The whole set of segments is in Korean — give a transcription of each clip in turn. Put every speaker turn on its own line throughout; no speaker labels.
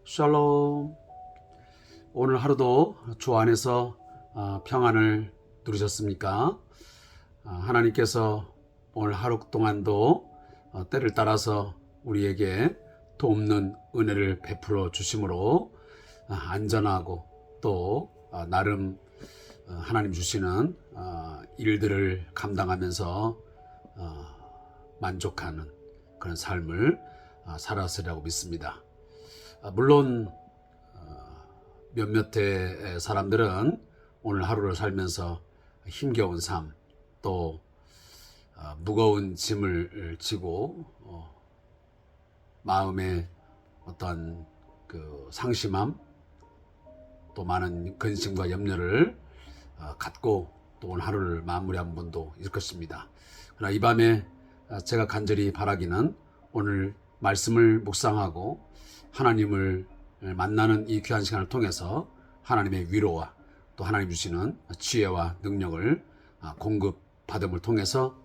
샬롬. 오늘 하루도 주 안에서 평안을 누리셨습니까? 하나님께서 오늘 하루 동안도 때를 따라서 우리에게 돕는 은혜를 베풀어 주심으로 안전하고 또 나름 하나님 주시는 일들을 감당하면서 만족하는 그런 삶을 살았으리라고 믿습니다. 물론 몇몇의 사람들은 오늘 하루를 살면서 힘겨운 삶, 또 무거운 짐을 지고 마음에 어떤 그 상심함, 또 많은 근심과 염려를 갖고 또 오늘 하루를 마무리한 분도 있을 것입니다. 그러나 이 밤에 제가 간절히 바라기는 오늘 말씀을 묵상하고 하나님을 만나는 이 귀한 시간을 통해서 하나님의 위로와 또 하나님 주시는 지혜와 능력을 공급받음을 통해서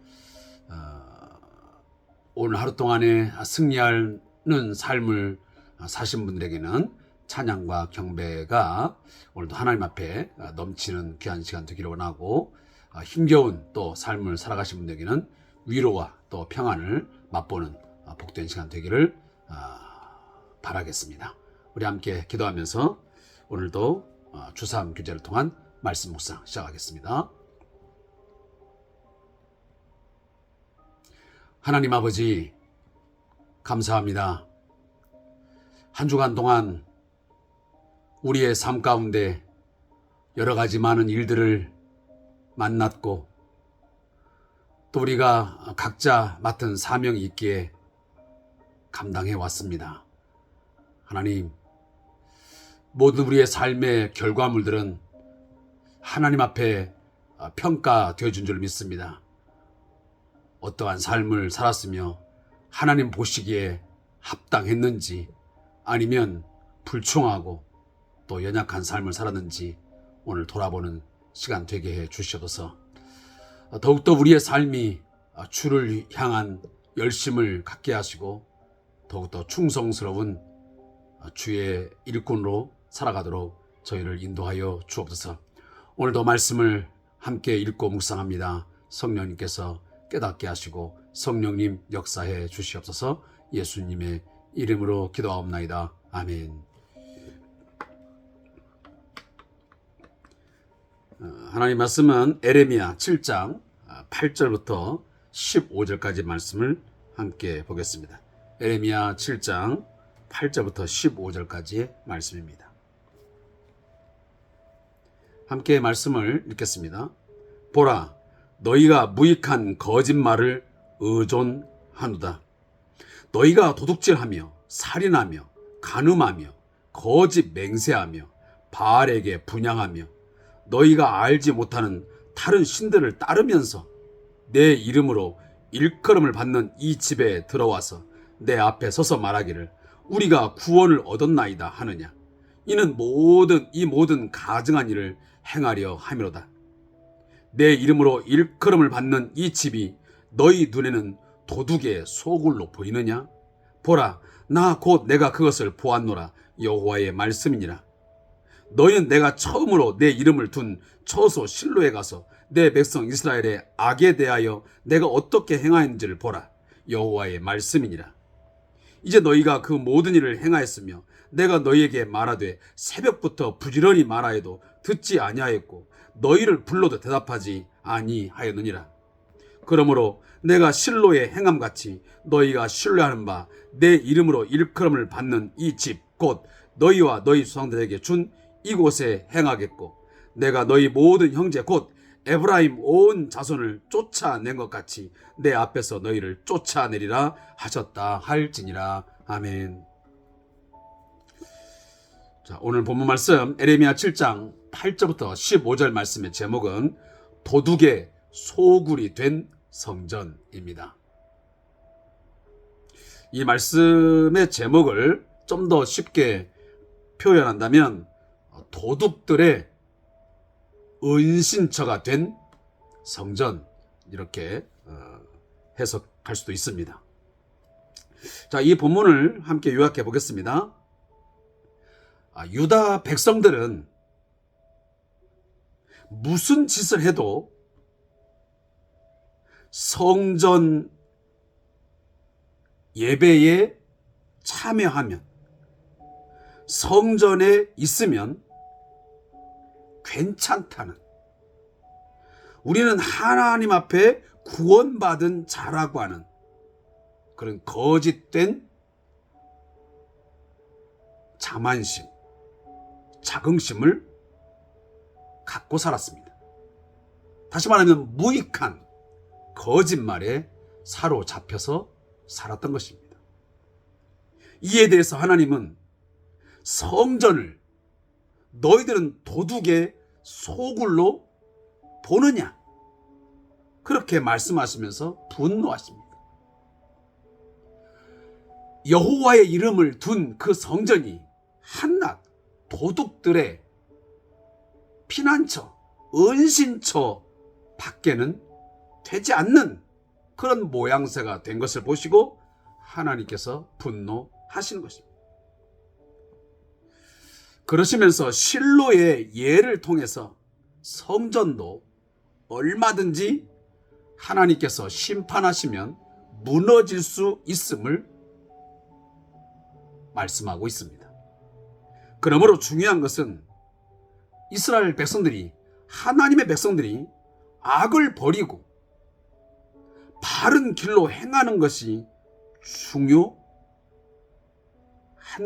오늘 하루 동안에 승리하는 삶을 사신 분들에게는 찬양과 경배가 오늘도 하나님 앞에 넘치는 귀한 시간 되기를 원하고, 힘겨운 또 삶을 살아가신 분들에게는 위로와 또 평안을 맛보는 복된 시간 되기를 바라겠습니다. 우리 함께 기도하면서 오늘도 주삼 교제를 통한 말씀 묵상 시작하겠습니다. 하나님 아버지, 감사합니다. 한 주간 동안 우리의 삶 가운데 여러 가지 많은 일들을 만났고 또 우리가 각자 맡은 사명이 있기에 감당해 왔습니다. 하나님, 모든 우리의 삶의 결과물들은 하나님 앞에 평가되어 준 줄 믿습니다. 어떠한 삶을 살았으며 하나님 보시기에 합당했는지 아니면 불충하고 또 연약한 삶을 살았는지 오늘 돌아보는 시간 되게 해 주시옵소서. 더욱더 우리의 삶이 주를 향한 열심을 갖게 하시고 더욱더 충성스러운 주의 일꾼으로 살아가도록 저희를 인도하여 주옵소서. 오늘도 말씀을 함께 읽고 묵상합니다. 성령님께서 깨닫게 하시고 성령님 역사해 주시옵소서. 예수님의 이름으로 기도하옵나이다. 아멘. 하나님 말씀은 에레미야 7장 8절부터 15절까지 말씀을 함께 보겠습니다. 에레미야 7장 8절부터 15절까지의 말씀입니다. 함께 말씀을 읽겠습니다. 보라, 너희가 무익한 거짓말을 의존하노다. 너희가 도둑질하며 살인하며 간음하며 거짓 맹세하며 바알에게 분향하며 너희가 알지 못하는 다른 신들을 따르면서 내 이름으로 일컬음을 받는 이 집에 들어와서 내 앞에 서서 말하기를 우리가 구원을 얻었나이다 하느냐. 이는 이 모든 가증한 일을 행하려 함이로다. 내 이름으로 일컬음을 받는 이 집이 너희 눈에는 도둑의 소굴로 보이느냐? 보라, 나 곧 내가 그것을 보았노라. 여호와의 말씀이니라. 너희는 내가 처음으로 내 이름을 둔 처소 실로에 가서 내 백성 이스라엘의 악에 대하여 내가 어떻게 행하였는지를 보라. 여호와의 말씀이니라. 이제 너희가 그 모든 일을 행하였으며 내가 너희에게 말하되 새벽부터 부지런히 말하여도 듣지 아니하였고 너희를 불러도 대답하지 아니하였느니라. 그러므로 내가 실로의 행함같이 너희가 신뢰하는 바 내 이름으로 일컬음을 받는 이 집 곧 너희와 너희 조상들에게 준 이곳에 행하겠고 내가 너희 모든 형제 곧 에브라임 온 자손을 쫓아낸 것 같이 내 앞에서 너희를 쫓아내리라 하셨다 할지니라. 아멘. 자, 오늘 본문 말씀 에레미야 7장 8절부터 15절 말씀의 제목은 도둑의 소굴이 된 성전입니다. 이 말씀의 제목을 좀 더 쉽게 표현한다면 도둑들의 은신처가 된 성전, 이렇게 해석할 수도 있습니다. 자, 이 본문을 함께 요약해 보겠습니다. 유다 백성들은 무슨 짓을 해도 성전 예배에 참여하면, 성전에 있으면 괜찮다는, 우리는 하나님 앞에 구원받은 자라고 하는 그런 거짓된 자만심, 자긍심을 갖고 살았습니다. 다시 말하면 무익한 거짓말에 사로잡혀서 살았던 것입니다. 이에 대해서 하나님은 성전을 너희들은 도둑의 소굴로 보느냐, 그렇게 말씀하시면서 분노하십니다. 여호와의 이름을 둔 그 성전이 한낱 도둑들의 피난처, 은신처 밖에는 되지 않는 그런 모양새가 된 것을 보시고 하나님께서 분노하시는 것입니다. 그러시면서 실로의 예를 통해서 성전도 얼마든지 하나님께서 심판하시면 무너질 수 있음을 말씀하고 있습니다. 그러므로 중요한 것은 이스라엘 백성들이, 하나님의 백성들이 악을 버리고 바른 길로 행하는 것이 중요한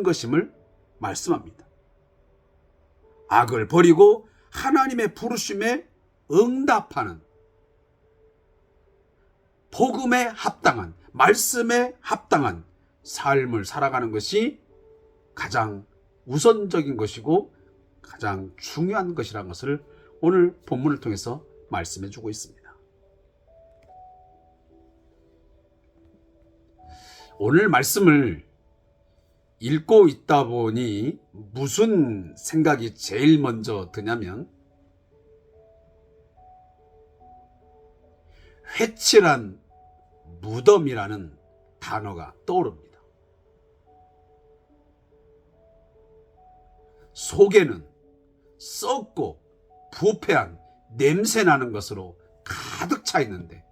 것임을 말씀합니다. 악을 버리고 하나님의 부르심에 응답하는, 복음에 합당한, 말씀에 합당한 삶을 살아가는 것이 가장 우선적인 것이고 가장 중요한 것이라는 것을 오늘 본문을 통해서 말씀해 주고 있습니다. 오늘 말씀을 읽고 있다 보니 무슨 생각이 제일 먼저 드냐면, 회칠한 무덤이라는 단어가 떠오릅니다. 속에는 썩고 부패한 냄새나는 것으로 가득 차 있는데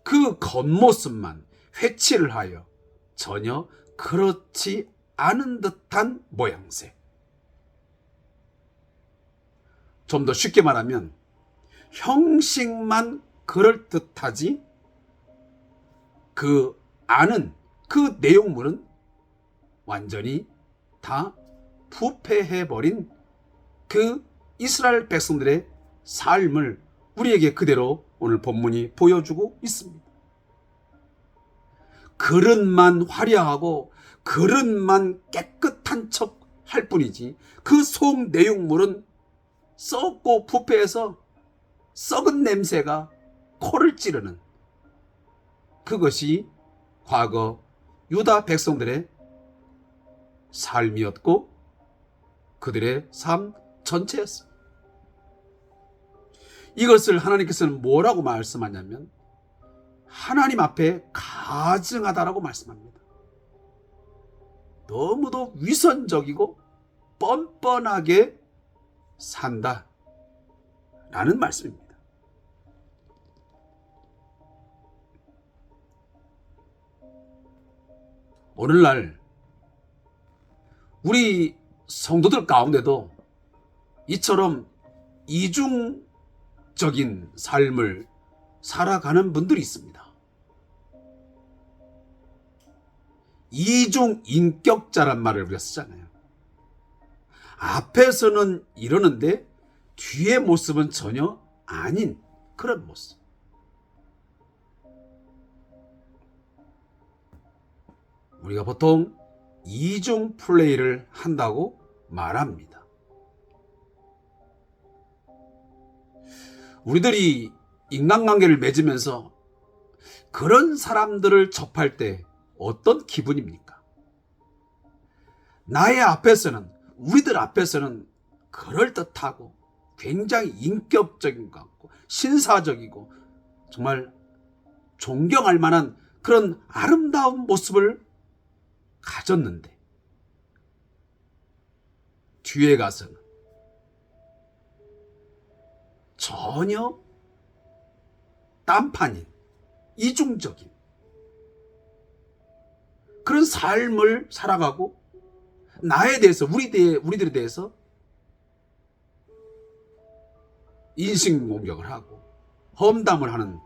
그 겉모습만 회칠을 하여 전혀 그렇지 않은 듯한 모양새. 좀 더 쉽게 말하면 형식만 그럴듯하지 그 안은, 그 내용물은 완전히 다 부패해버린 그 이스라엘 백성들의 삶을 우리에게 그대로 오늘 본문이 보여주고 있습니다. 그릇만 화려하고 그릇만 깨끗한 척 할 뿐이지 그 속 내용물은 썩고 부패해서 썩은 냄새가 코를 찌르는, 그것이 과거 유다 백성들의 삶이었고 그들의 삶 전체였습니다. 이것을 하나님께서는 뭐라고 말씀하냐면 하나님 앞에 가증하다라고 말씀합니다. 너무도 위선적이고 뻔뻔하게 산다 라는 말씀입니다. 오늘날 우리 성도들 가운데도 이처럼 이중적인 삶을 살아가는 분들이 있습니다. 이중인격자란 말을 우리가 쓰잖아요. 앞에서는 이러는데 뒤의 모습은 전혀 아닌 그런 모습. 우리가 보통 이중 플레이를 한다고 말합니다. 우리들이 인간관계를 맺으면서 그런 사람들을 접할 때 어떤 기분입니까? 나의 앞에서는, 우리들 앞에서는 그럴듯하고 굉장히 인격적인 것 같고 신사적이고 정말 존경할 만한 그런 아름다운 모습을 가졌는데 뒤에 가서는 전혀 딴판인 이중적인 그런 삶을 살아가고 나에 대해서 우리들에 대해서 인신공격을 하고 험담을 하는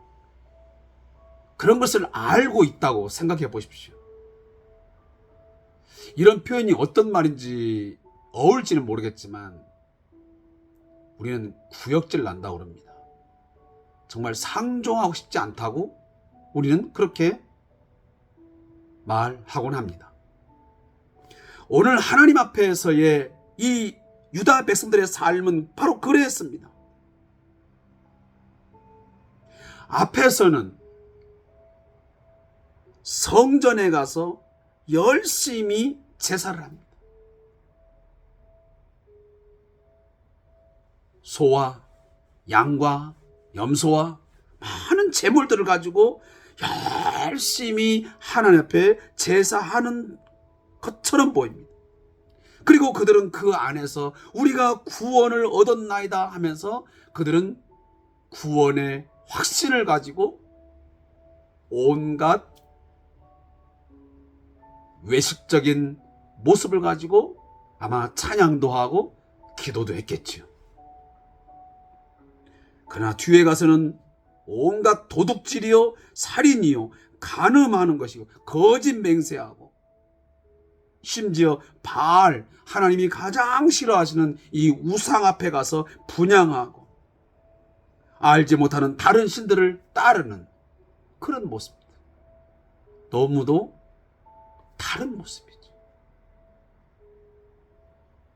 그런 것을 알고 있다고 생각해 보십시오. 이런 표현이 어떤 말인지 어울지는 모르겠지만 우리는 구역질 난다고 그럽니다. 정말 상종하고 싶지 않다고 우리는 그렇게 말하곤 합니다. 오늘 하나님 앞에서의 이 유다 백성들의 삶은 바로 그랬습니다. 앞에서는 성전에 가서 열심히 제사를 합니다. 소와 양과 염소와 많은 제물들을 가지고 열심히 하나님 앞에 제사하는 것처럼 보입니다. 그리고 그들은 그 안에서 우리가 구원을 얻었나이다 하면서 그들은 구원의 확신을 가지고 온갖 외식적인 모습을 가지고 아마 찬양도 하고 기도도 했겠지요. 그러나 뒤에 가서는 온갖 도둑질이요 살인이요 간음하는 것이고 거짓 맹세하고 심지어 바알 하나님이 가장 싫어하시는 이 우상 앞에 가서 분향하고 알지 못하는 다른 신들을 따르는 그런 모습입니다. 너무도 다른 모습이죠.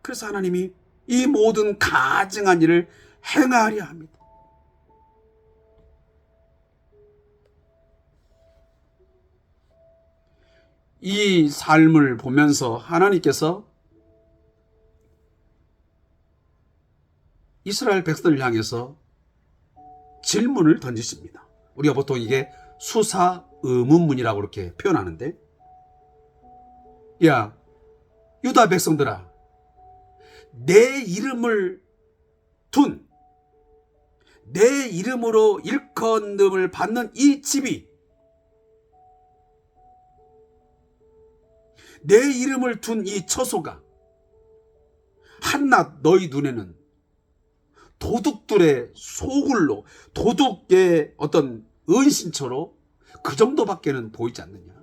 그래서 하나님이 이 모든 가증한 일을 행하려 합니다. 이 삶을 보면서 하나님께서 이스라엘 백성을 향해서 질문을 던지십니다. 우리가 보통 이게 수사 의문문이라고 이렇게 표현하는데, 야 유다 백성들아, 내 이름을 둔 내 이름으로 일컫음을 받는 이 집이 내 이름을 둔 이 처소가 한낱 너희 눈에는 도둑들의 소굴로 도둑의 어떤 은신처로 그 정도밖에는 보이지 않느냐.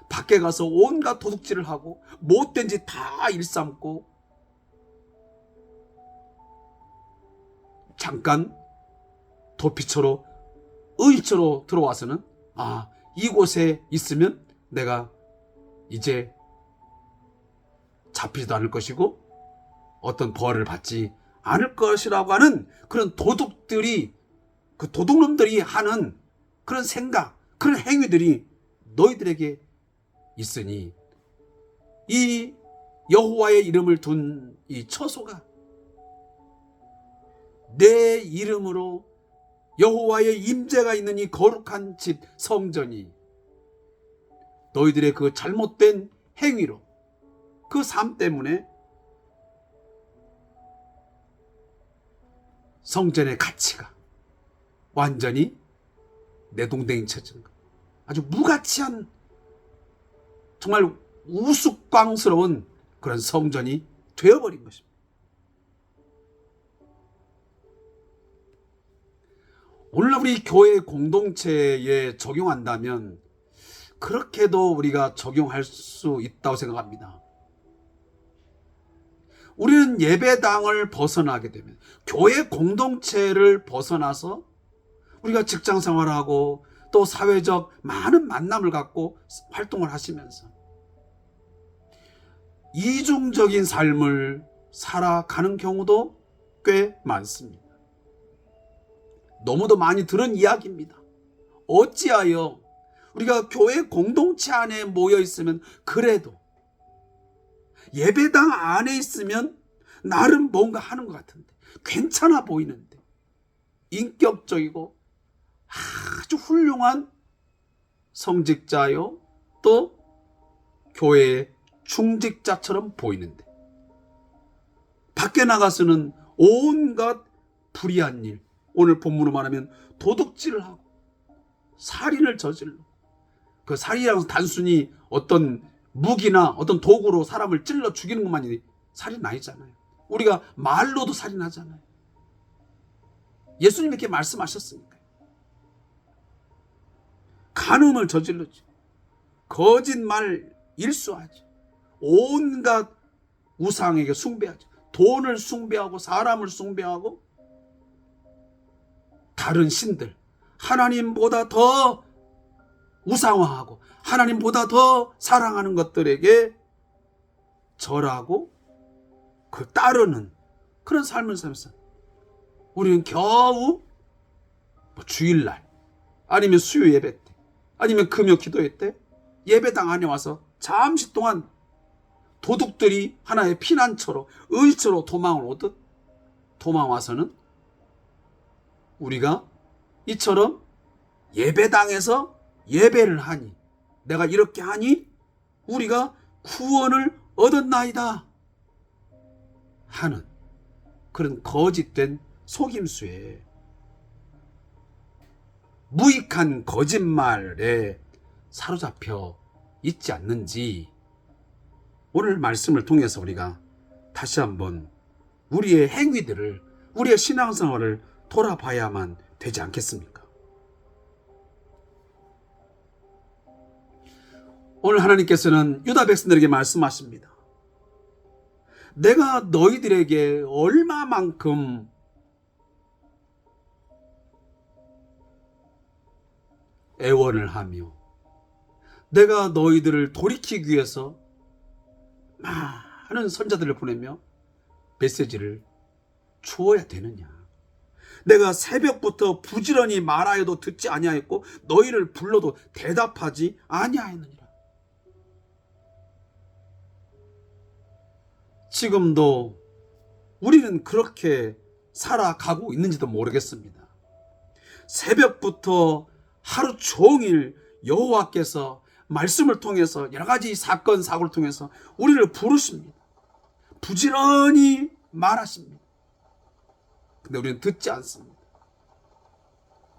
밖에 가서 온갖 도둑질을 하고 못된 짓 다 일삼고 잠깐 도피처로 의처로 들어와서는 이곳에 있으면 내가 이제 잡히지도 않을 것이고 어떤 벌을 받지 않을 것이라고 하는 그런 도둑들이 그 도둑놈들이 하는 그런 생각, 그런 행위들이 너희들에게 있으니 이 여호와의 이름을 둔 이 처소가 내 이름으로 여호와의 임재가 있는 이 거룩한 집 성전이 너희들의 그 잘못된 행위로 그 삶 때문에 성전의 가치가 완전히 내동댕이 쳐지는 것. 아주 무가치한 정말 우스꽝스러운 그런 성전이 되어버린 것입니다. 오늘날 우리 교회 공동체에 적용한다면 그렇게도 우리가 적용할 수 있다고 생각합니다. 우리는 예배당을 벗어나게 되면 교회 공동체를 벗어나서 우리가 직장 생활하고 또 사회적 많은 만남을 갖고 활동을 하시면서 이중적인 삶을 살아가는 경우도 꽤 많습니다. 너무도 많이 들은 이야기입니다. 어찌하여 우리가 교회 공동체 안에 모여 있으면 그래도 예배당 안에 있으면 나름 뭔가 하는 것 같은데 괜찮아 보이는데 인격적이고 아주 훌륭한 성직자요 또 교회의 충직자처럼 보이는데 밖에 나가서는 온갖 불의한 일, 오늘 본문으로 말하면 도둑질을 하고 살인을 저질러. 그 살인이라는 단순히 어떤 무기나 어떤 도구로 사람을 찔러 죽이는 것만이 살인 아니잖아요. 우리가 말로도 살인하잖아요. 예수님이 이렇게 말씀하셨으니까요. 간음을 저질러지, 거짓말 일수하지, 온갖 우상에게 숭배하지, 돈을 숭배하고 사람을 숭배하고 다른 신들, 하나님보다 더 우상화하고 하나님보다 더 사랑하는 것들에게 절하고 그 따르는 그런 삶을 살면서 우리는 겨우 주일날 아니면 수요 예배 때 아니면 금요 기도회 때 예배당 안에 와서 잠시 동안 도둑들이 하나의 피난처로 의처로 도망을 오듯 도망와서는 우리가 이처럼 예배당에서 예배를 하니, 내가 이렇게 하니 우리가 구원을 얻었나이다 하는 그런 거짓된 속임수에, 무익한 거짓말에 사로잡혀 있지 않는지 오늘 말씀을 통해서 우리가 다시 한번 우리의 행위들을, 우리의 신앙생활을 돌아봐야만 되지 않겠습니까? 오늘 하나님께서는 유다 백성들에게 말씀하십니다. 내가 너희들에게 얼마만큼 애원을 하며 내가 너희들을 돌이키기 위해서 많은 선자들을 보내며 메시지를 주어야 되느냐. 내가 새벽부터 부지런히 말하여도 듣지 아니하였고 너희를 불러도 대답하지 아니하였느니라. 지금도 우리는 그렇게 살아가고 있는지도 모르겠습니다. 새벽부터 하루 종일 여호와께서 말씀을 통해서 여러 가지 사건 사고를 통해서 우리를 부르십니다. 부지런히 말하십니다. 근데 우리는 듣지 않습니다.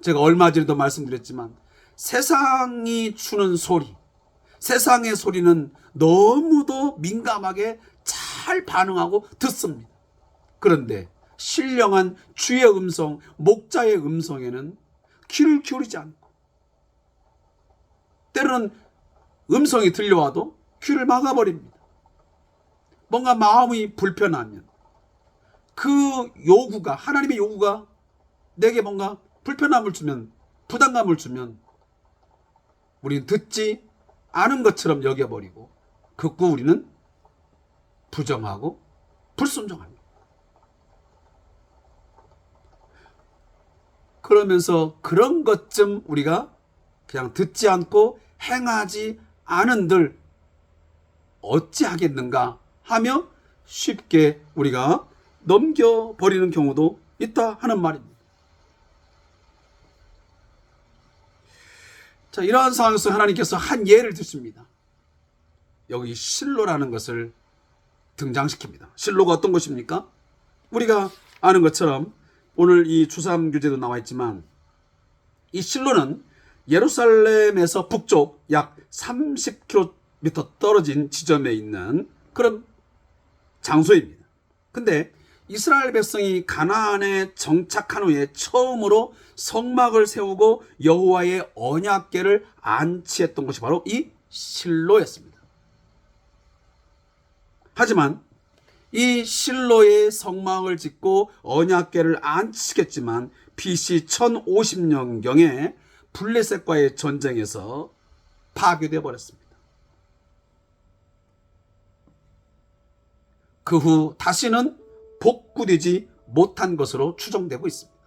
제가 얼마 전에도 말씀드렸지만 세상이 주는 소리, 세상의 소리는 너무도 민감하게 잘 반응하고 듣습니다. 그런데 신령한 주의 음성, 목자의 음성에는 귀를 기울이지 않고, 때로는 음성이 들려와도 귀를 막아버립니다. 뭔가 마음이 불편하면 그 요구가, 하나님의 요구가 내게 뭔가 불편함을 주면, 부담감을 주면 우리는 듣지 않은 것처럼 여겨버리고 그거 우리는 부정하고 불순종합니다. 그러면서 그런 것쯤 우리가 그냥 듣지 않고 행하지 않은들 어찌하겠는가 하며 쉽게 우리가 넘겨버리는 경우도 있다 하는 말입니다. 자, 이러한 상황에서 하나님께서 한 예를 드십니다. 여기 실로라는 것을 등장시킵니다. 실로가 어떤 것입니까? 우리가 아는 것처럼 오늘 이 주삼규제도 나와 있지만 이 실로는 예루살렘에서 북쪽 약 30km 떨어진 지점에 있는 그런 장소입니다. 근데 이스라엘 백성이 가나안에 정착한 후에 처음으로 성막을 세우고 여호와의 언약궤를 안치했던 것이 바로 이 실로였습니다. 하지만 이 실로의 성막을 짓고 언약궤를 안치겠지만 BC 1050년경에 블레셋과의 전쟁에서 파괴되어 버렸습니다. 그 후 다시는 복구되지 못한 것으로 추정되고 있습니다.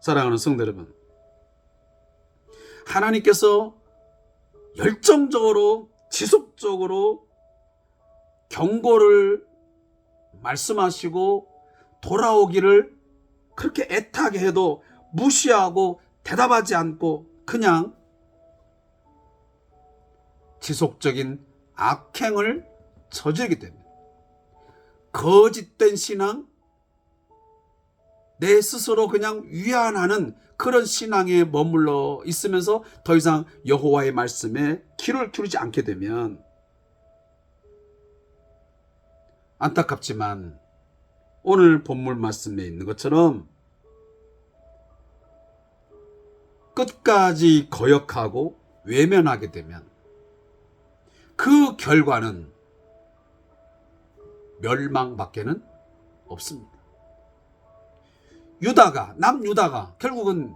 사랑하는 성도 여러분, 하나님께서 열정적으로 지속적으로 경고를 말씀하시고 돌아오기를 그렇게 애타게 해도 무시하고 대답하지 않고 그냥 지속적인 악행을 저지르기 때문에 거짓된 신앙, 내 스스로 그냥 위안하는 그런 신앙에 머물러 있으면서 더 이상 여호와의 말씀에 귀를 기울이지 않게 되면 안타깝지만 오늘 본문 말씀에 있는 것처럼 끝까지 거역하고 외면하게 되면 그 결과는 멸망밖에는 없습니다. 남유다가 결국은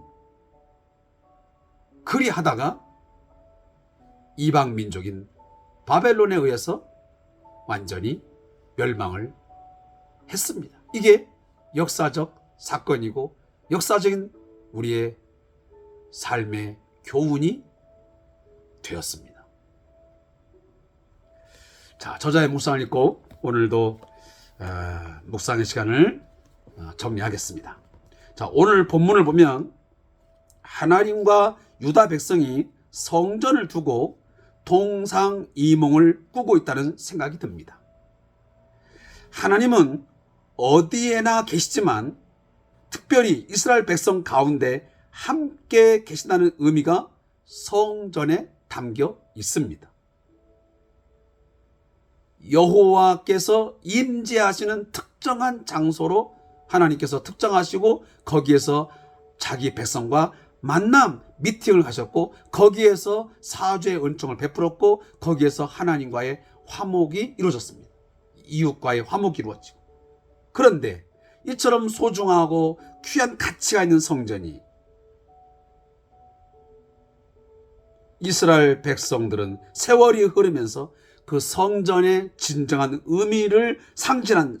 그리하다가 이방 민족인 바벨론에 의해서 완전히 멸망을 했습니다. 이게 역사적 사건이고 역사적인 우리의 삶의 교훈이 되었습니다. 자, 저자의 묵상을 읽고 오늘도 묵상의 시간을 정리하겠습니다. 자, 오늘 본문을 보면 하나님과 유다 백성이 성전을 두고 동상이몽을 꾸고 있다는 생각이 듭니다. 하나님은 어디에나 계시지만 특별히 이스라엘 백성 가운데 함께 계신다는 의미가 성전에 담겨 있습니다. 여호와께서 임재하시는 특정한 장소로 하나님께서 특정하시고 거기에서 자기 백성과 만남 미팅을 가셨고 거기에서 사죄의 은총을 베풀었고 거기에서 하나님과의 화목이 이루어졌습니다. 이웃과의 화목이 이루어지고. 그런데 이처럼 소중하고 귀한 가치가 있는 성전이 이스라엘 백성들은 세월이 흐르면서 그 성전의 진정한 의미를 상실한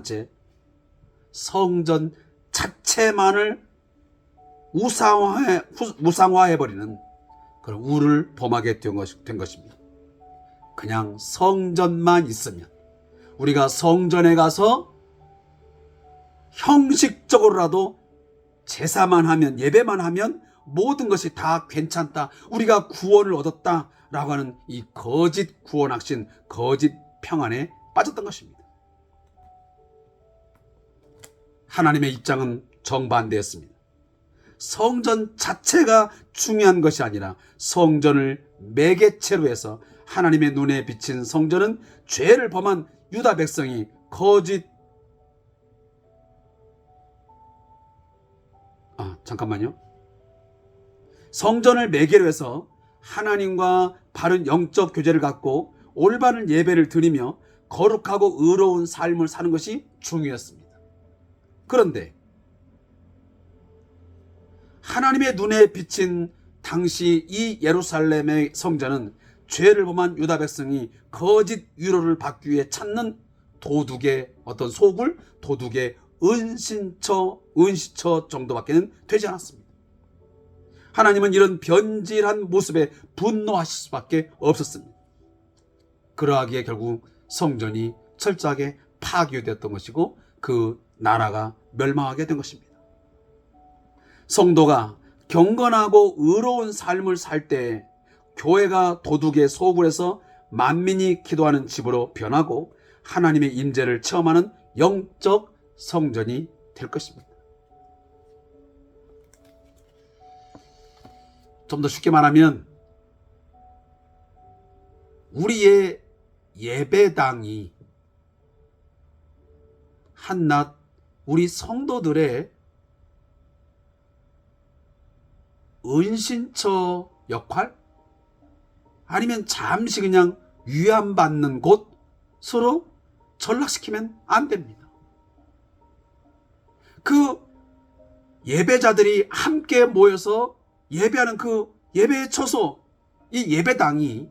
채 성전 자체만을 우상화해버리는 그런 우를 범하게 된 것입니다. 그냥 성전만 있으면, 우리가 성전에 가서 형식적으로라도 제사만 하면, 예배만 하면 모든 것이 다 괜찮다, 우리가 구원을 얻었다 라고 하는 이 거짓 구원확신, 거짓 평안에 빠졌던 것입니다. 하나님의 입장은 정반대였습니다. 성전 자체가 중요한 것이 아니라 성전을 매개체로 해서 하나님의 눈에 비친 성전은 죄를 범한 유다 백성이 성전을 매개로 해서 하나님과 바른 영적 교제를 갖고 올바른 예배를 드리며 거룩하고 의로운 삶을 사는 것이 중요했습니다. 그런데 하나님의 눈에 비친 당시 이 예루살렘의 성전은 죄를 범한 유다 백성이 거짓 위로를 받기 위해 찾는 도둑의 어떤 소굴, 도둑의 은시처 정도밖에는 되지 않았습니다. 하나님은 이런 변질한 모습에 분노하실 수밖에 없었습니다. 그러하기에 결국 성전이 철저하게 파괴되었던 것이고 그 나라가 멸망하게 된 것입니다. 성도가 경건하고 의로운 삶을 살 때 교회가 도둑의 소굴에서 만민이 기도하는 집으로 변하고 하나님의 임재를 체험하는 영적 성전이 될 것입니다. 좀 더 쉽게 말하면 우리의 예배당이 한낱 우리 성도들의 은신처 역할? 아니면 잠시 그냥 위안받는 곳으로 전락시키면 안 됩니다. 그 예배자들이 함께 모여서 예배하는 그 예배의 처소, 이 예배당이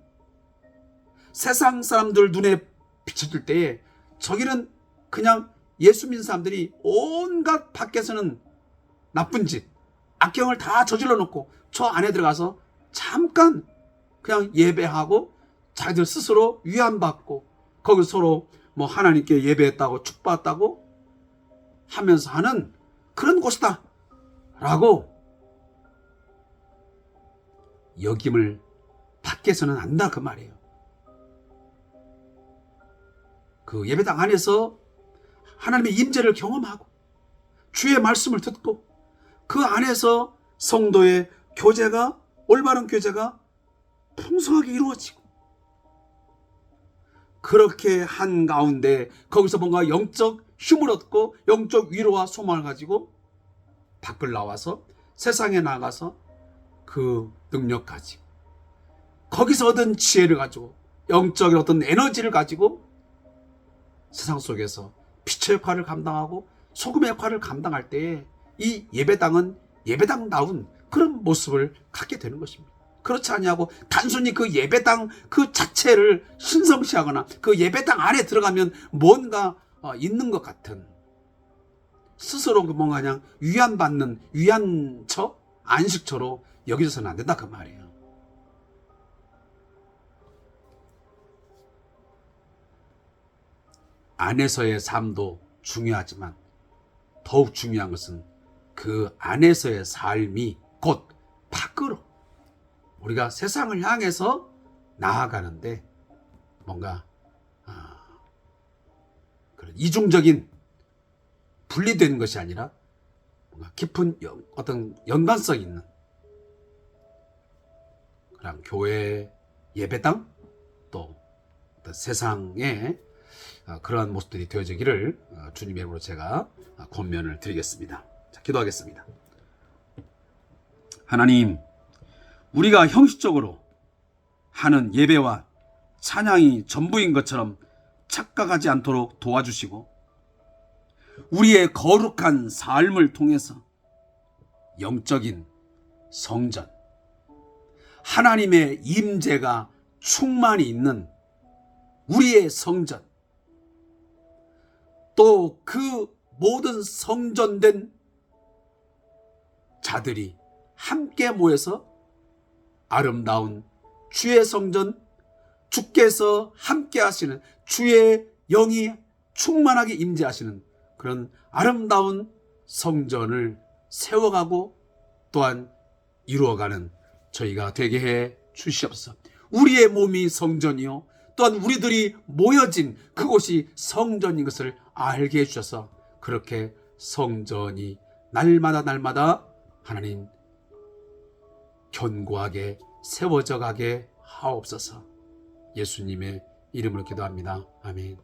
세상 사람들 눈에 비춰질 때에 저기는 그냥 예수 믿는 사람들이 온갖 밖에서는 나쁜 짓, 악경을 다 저질러 놓고 저 안에 들어가서 잠깐 그냥 예배하고 자기들 스스로 위안받고 거기 서로 뭐 하나님께 예배했다고 축복받았다고 하면서 하는 그런 곳이다 라고 여김을 밖에서는 안다 그 말이에요. 그 예배당 안에서 하나님의 임재를 경험하고 주의 말씀을 듣고 그 안에서 성도의 교제가, 올바른 교제가 풍성하게 이루어지고, 그렇게 한 가운데 거기서 뭔가 영적 힘을 얻고 영적 위로와 소망을 가지고 밖을 나와서 세상에 나가서 그 능력 가지고 거기서 얻은 지혜를 가지고 영적인 어떤 에너지를 가지고 세상 속에서 빛의 역할을 감당하고 소금의 역할을 감당할 때에 이 예배당은 예배당다운 그런 모습을 갖게 되는 것입니다. 그렇지 아니하고 단순히 그 예배당 그 자체를 신성시하거나 그 예배당 안에 들어가면 뭔가 있는 것 같은, 스스로 뭔가 그냥 위안받는 위안처, 안식처로 여기서는 안 된다 그 말이에요. 안에서의 삶도 중요하지만 더욱 중요한 것은 그 안에서의 삶이 곧 밖으로 우리가 세상을 향해서 나아가는데 뭔가 그런 이중적인 분리되는 것이 아니라 뭔가 깊은 어떤 연관성 있는 그런 교회, 예배당, 또 어떤 세상에 그러한 모습들이 되어지기를 주님의 이름으로 제가 권면을 드리겠습니다. 자, 기도하겠습니다. 하나님, 우리가 형식적으로 하는 예배와 찬양이 전부인 것처럼 착각하지 않도록 도와주시고, 우리의 거룩한 삶을 통해서 영적인 성전, 하나님의 임재가 충만히 있는 우리의 성전, 또 그 모든 성전된 자들이 함께 모여서 아름다운 주의 성전, 주께서 함께 하시는, 주의 영이 충만하게 임재하시는 그런 아름다운 성전을 세워가고 또한 이루어가는 저희가 되게 해 주시옵소서. 우리의 몸이 성전이요, 또한 우리들이 모여진 그곳이 성전인 것을 알게 해주셔서 그렇게 성전이 날마다 하나님 견고하게 세워져 가게 하옵소서. 예수님의 이름으로 기도합니다. 아멘.